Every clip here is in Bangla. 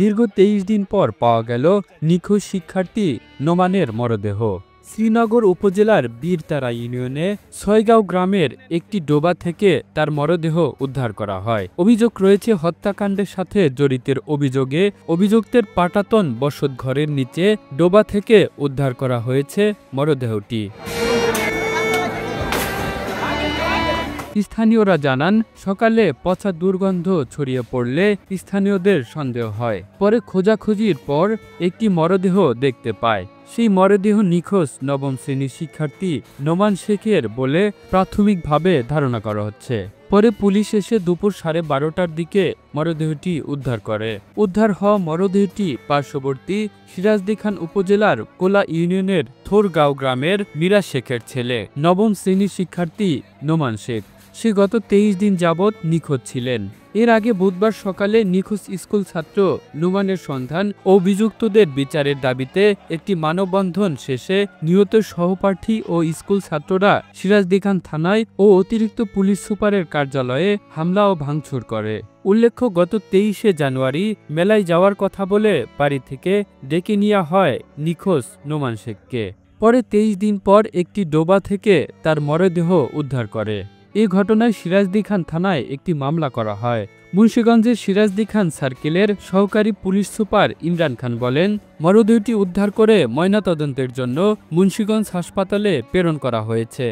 দীর্ঘ ২৩ দিন পর পাওয়া গেল নিখোঁজ শিক্ষার্থী নোমানের মরদেহ। শ্রীনগর উপজেলার বীরতারা ইউনিয়নে ছয়গাঁও গ্রামের একটি ডোবা থেকে তার মরদেহ উদ্ধার করা হয়। অভিযোগ রয়েছে হত্যাকাণ্ডের সাথে জড়িতের অভিযোগে অভিযুক্তের পাটাতন বসতঘরের নিচে ডোবা থেকে উদ্ধার করা হয়েছে মরদেহটি। স্থানীয়রা জানান, সকালে পচা দুর্গন্ধ ছড়িয়ে পড়লে স্থানীয়দের সন্দেহ হয়। পরে খোঁজাখুঁজির পর একটি মরদেহ দেখতে পায়। সেই মরদেহ নিখোঁজ নবম শ্রেণীর শিক্ষার্থী নোমান শেখের বলে প্রাথমিকভাবে ধারণা করা হচ্ছে। পরে পুলিশ এসে দুপুর 12:30টার দিকে মরদেহটি উদ্ধার করে। উদ্ধার হওয়া মরদেহটি পার্শ্ববর্তী সিরাজদি খান উপজেলার কোলা ইউনিয়নের থোরগাঁও গ্রামের মিরাজ শেখের ছেলে নবম শ্রেণীর শিক্ষার্থী নোমান শেখ। সে গত 23 দিন যাবৎ নিখোঁজ ছিলেন। এর আগে বুধবার সকালে নিখোঁজ স্কুল ছাত্র নোমানের সন্ধান ও অভিযুক্তদের বিচারের দাবিতে একটি মানববন্ধন শেষে নিহত সহপাঠী ও স্কুল ছাত্ররা সিরাজদি খান থানায় ও অতিরিক্ত পুলিশ সুপারের কার্যালয়ে হামলা ও ভাঙচুর করে। উল্লেখ্য, গত 23শে জানুয়ারি মেলায় যাওয়ার কথা বলে বাড়ি থেকে ডেকে নেওয়া হয় নিখোঁজ নোমান শেখকে। পরে 23 দিন পর একটি ডোবা থেকে তার মরদেহ উদ্ধার করে। এই ঘটনায় সিরাজদি খান থানায় একটি মামলা করা হয়। মুন্সিগঞ্জের সিরাজদি খান সার্কেলের সহকারী পুলিশ সুপার ইমরান খান বলেন, মরদেহটি উদ্ধার করে ময়নাতদন্তের জন্য মুন্সিগঞ্জ হাসপাতালে প্রেরণ করা হয়েছে।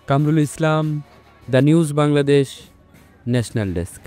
Kamrul Islam, the news Bangladesh, national desk.